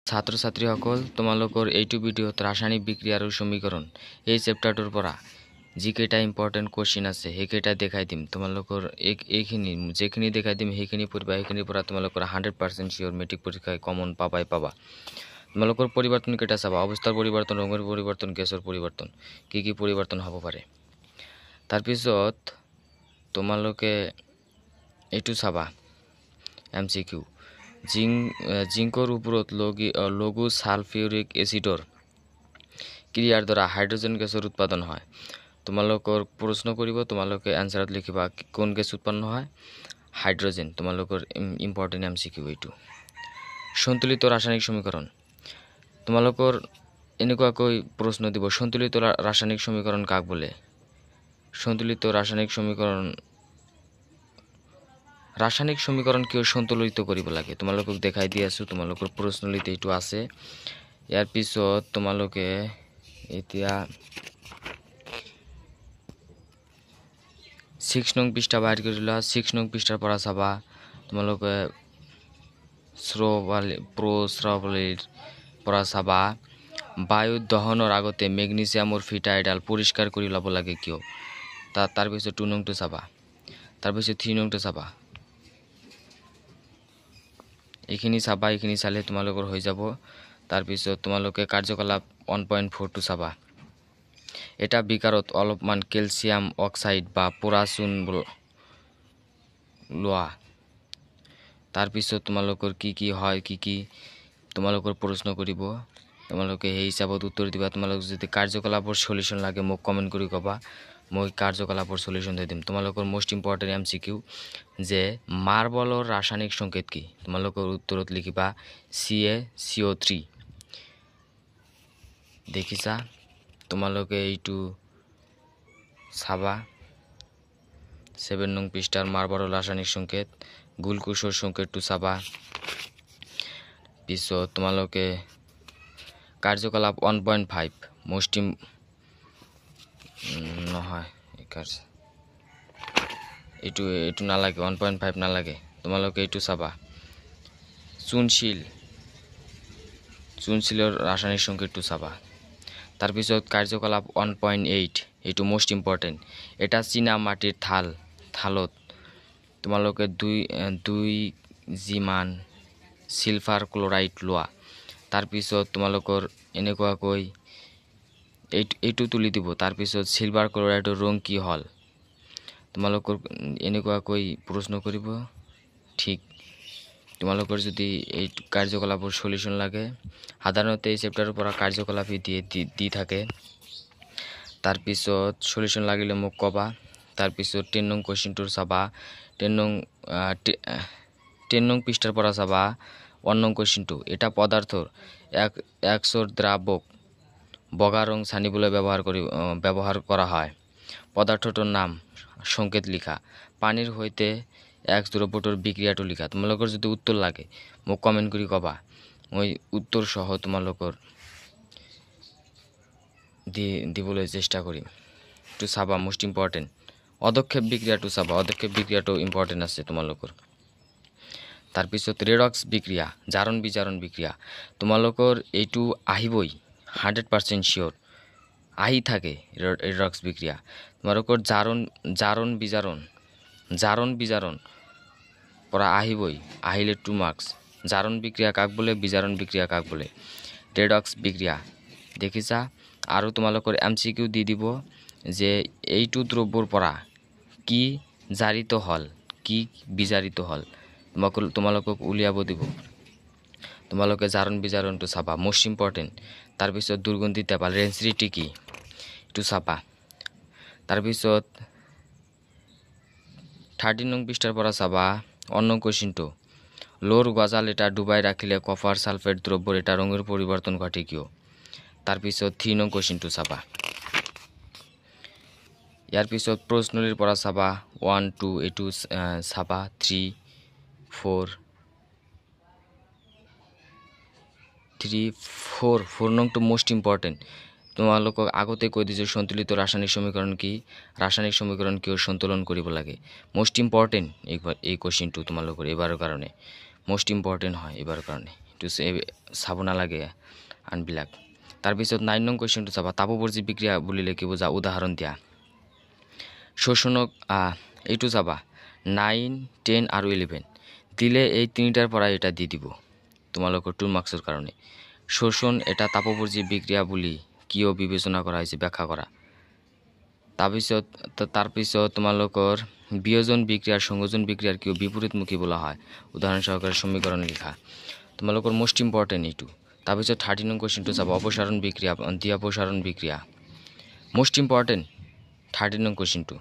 ছাত্ৰ ছাত্ৰীসকল তোমালোকৰ এইটো ভিডিঅ'ত ৰাসায়নিক বিক্ৰিয়া আৰু সমীকৰণ এই চেপ্টাৰটোৰ পৰা যিকেইটা ইম্পৰ্টেণ্ট কুৱেশ্যন আছে সেইকেইটা দেখাই দিম। তোমালোকৰ এইখিনি যেখিনি দেখাই দিম সেইখিনি পঢ়িবা। সেইখিনিৰ পৰা তোমালোকৰ 100% চিয়ৰ মেট্ৰিক পৰীক্ষায় কমন পাবা। তোমালোকৰ পৰিৱৰ্তন কেইটা চাবা, অৱস্থাৰ পৰিৱৰ্তন, ৰঙৰ পৰিৱৰ্তন, গেছৰ পৰিৱৰ্তন, কি পৰিৱৰ্তন হ'ব পাৰে। তাৰপিছত তোমালোকে এইটো চাবা MCQ জিংকৰ ওপৰত লঘু সালফিউৰিক এচিডৰ ক্ৰিয়াৰ দ্বাৰা হাইড্ৰজেন গেছৰ উৎপাদন হয়। তোমালোকৰ প্ৰশ্ন কৰিব, তোমালোকে এনসাৰত লিখিবা কোন গেছ উৎপন্ন হয়, হাইড্ৰজেন। তোমালোকৰ ইম্পৰ্টেণ্ট MCQ এইটো। সন্তুলিত ৰাসায়নিক সমীকৰণ, তোমালোকৰ এনেকুৱাকৈ প্ৰশ্ন দিব, সন্তুলিত ৰাসায়নিক সমীকৰণ কাক বোলে। সন্তুলিত ৰাসায়নিক সমীকৰণ কিয় সন্তুলিত কৰিব লাগে তোমালোকক দেখাই দি আছো। তোমালোকৰ প্ৰশ্নলিত এইটো আছে। ইয়াৰ পিছত তোমালোকে এতিয়া 6 নং পৃষ্ঠা বাহিৰ কৰিলা। 6 নং পৃষ্ঠাৰ পৰা চাবা তোমালোকে প্ৰস্ৰাৱলীৰ পৰা চাবা বায়ু দহনৰ আগতে মেগনেছিয়ামৰ ফিটা এডাল পৰিষ্কাৰ কৰি ল'ব লাগে কিয়। তাৰপিছত 2 নংটো চাবা। তাৰপিছত 3 নংটো চাবা। এইখিনি চাবা, এইখিনি চালে তোমালোকৰ হৈ যাব। তাৰপিছত তোমালোকে কাৰ্যকলাপ 1.4টো চাবা। এটা বিকাৰত অলপমান কেলছিয়াম অক্সাইড বা পোৰাচুন লোৱা। তাৰপিছত তোমালোকৰ কি হয়, কি তোমালোকৰ প্ৰশ্ন কৰিব, তোমালোকে সেই হিচাপত উত্তৰ দিবা। তোমালোকে যদি কাৰ্যকলাপৰ সলিউশন লাগে মোক কমেন্ট কৰি ক'বা, মই কাৰ্যকলাপৰ সলিউশন দি দিম। তোমালোকৰ মোস্ট ইম্পৰ্টেণ্ট MCQ যে মাৰ্বলৰ ৰাসায়নিক সংকেত কি। তোমালোকৰ উত্তৰত লিখিবা CaCO3। দেখিছা, তোমালোকে এইটো চাবা। 7 নং পৃষ্ঠাৰ মাৰ্বলৰ ৰাসায়নিক সংকেত, গ্লুকোজৰ সংকেতটো চাবা। পিছত তোমালোকে কাৰ্যকলাপ 1.5 মোস্ট নহয়, এইটো নালাগে, 1.5 নালাগে। তোমালোকে এইটো চাবা, চুনশিলৰ ৰাসায়নিক সংকেতটো চাবা। তাৰপিছত কাৰ্যকলাপ 1.8 এইটো মোস্ট ইম্পৰ্টেণ্ট। এটা চীনা মাটিৰ থালত তোমালোকে 2 মান সিলভাৰ ক্লৰাইড লোৱা। তাৰপিছত তোমালোকৰ এনেকুৱাকৈ এইটো তুলি দিব। তাৰপিছত সিলভাৰ ক্লৰাইডৰ ৰং কি হ'ল, তোমালোকৰ এনেকুৱাকৈ প্ৰশ্ন কৰিব। ঠিক তোমালোকৰ যদি এই কাৰ্যকলাপৰ সলিউশন লাগে, সাধাৰণতে এই চেপ্টাৰৰ পৰা কাৰ্যকলাপ দি থাকে। তাৰপিছত সলিউশন লাগিলে মোক ক'বা। তাৰপিছত 10 নং কুৱেশ্যনটো চাবা। 10 নং পৃষ্ঠাৰ পৰা চাবা 1 নং কুৱেশ্যনটো। এটা পদাৰ্থৰ এক্সৰ দ্ৰাৱক বগা ৰং সানিবলৈ ব্যৱহাৰ কৰা হয়। পদাৰ্থটোৰ নাম, সংকেত লিখা। পানীৰ সৈতে এক্স দ্ৰব্যটোৰ বিক্ৰিয়াটো লিখা। তোমালোকৰ যদি উত্তৰ লাগে মোক কমেন্ট কৰি ক'বা, মই উত্তৰ সহ তোমালোকৰ দিবলৈ চেষ্টা কৰিম। এইটো চাবা, মোস্ট ইম্পৰ্টেণ্ট। অদক্ষেপ বিক্ৰিয়াটো চাবা, অদক্ষেপ বিক্ৰিয়াটো ইম্পৰ্টেণ্ট আছে তোমালোকৰ। তাৰপিছত ৰেডক্স বিক্ৰিয়া, জাৰণ বিজাৰণ বিক্ৰিয়া, তোমালোকৰ এইটো আহিবই 100% চিয়ৰ, আহি থাকে ৰেডক্স বিক্ৰিয়া। তোমালোকৰ জাৰণ বিজাৰণ পৰা আহিবই, আহিলে 2 মাৰ্কস। জাৰণ বিক্ৰিয়া কাক বোলে, বিজাৰণ বিক্ৰিয়া কাক বোলে। ৰেডক্স বিক্ৰিয়া দেখিছা। আৰু তোমালোকৰ MCQ দি দিব যে এইটো দ্ৰব্যৰ পৰা কি জাৰিত হল, কি বিজাৰিত হল, তোমালোকক উলিয়াব দিব। তোমালোকে জাৰণ বিজাৰণটো চাবা, মোস্ট ইম্পৰ্টেণ্ট। তাৰপিছত দুৰ্গন্ধি টেপাল, ৰেঞ্চৰিটি কি এইটো চাবা। তাৰপিছত 13 নং পৃষ্ঠাৰ পৰা চাবা 1 নং কুৱেশ্যনটো। লোৰ গজাল এটা ডুবাই ৰাখিলে কপাৰ সালফেট দ্ৰব্যৰ এটা ৰঙৰ পৰিৱৰ্তন ঘটে কিয়। তাৰপিছত 3 নং কুৱেশ্যনটো চাবা। ইয়াৰ পিছত প্ৰশ্নলিৰ পৰা চাবা 1, 2 এইটো চাবা। 3, 4 নংটো মোস্ট ইম্পৰ্টেণ্ট। তোমালোকক আগতে কৈ দিছোঁ সন্তুলিত ৰাসায়নিক সমীকৰণ কি, ৰাসায়নিক সমীকৰণ কিয় সন্তুলন কৰিব লাগে। মোস্ট ইম্পৰ্টেণ্ট এই কুৱেশ্যনটো তোমালোকৰ এইবাৰৰ কাৰণে মোস্ট ইম্পৰ্টেণ্ট হয় এইবাৰৰ কাৰণে। এইটো চাব নালাগে আনবিলাক। তাৰপিছত 9 নং কুৱেশ্যনটো চাবা, তাপবৰ্জী বিক্ৰিয়া বুলিলে কি বুজা, উদাহৰণ দিয়া। শোষণক এইটো চাবা 9, 10 আৰু 11 দিলে এই তিনিটাৰ পৰা এটা দি দিব তোমালোকৰ 2 মাৰ্কছৰ কাৰণে। শোষণ এটা তাপবৰ্জী বিক্ৰিয়া বুলি কিয় বিবেচনা কৰা হৈছে ব্যাখ্যা কৰা। তাৰপিছত তোমালোকৰ বিয়োজন বিক্ৰিয়াৰ সংযোজন বিক্ৰিয়াৰ কিয় বিপৰীতমুখী বলা হয়, উদাহৰণ সহকাৰে সমীকৰণ লিখা। তোমালোকৰ মোস্ট ইম্পৰ্টেণ্ট এইটো। তাৰপিছত 13 নং কুৱেশ্যনটো চাবা, অপসাৰণ বিক্ৰিয়া দ্বিঅপসাৰণ বিক্ৰিয়া, মোস্ট ইম্পৰ্টেণ্ট 13 নং কুৱেশ্যনটো।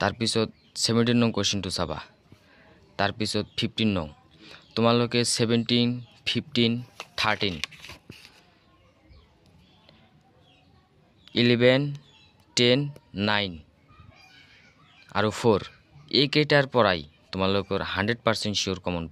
তাৰপিছত 17 নং কুৱেশ্যনটো চাবা। তাৰপিছত 15 নং, তোমালোকে 17, 15, 13, 11, 10, 9 আৰু 4 এইকেইটাৰ পৰাই তোমালোকৰ 100% চিয়'ৰ কমন পাবা।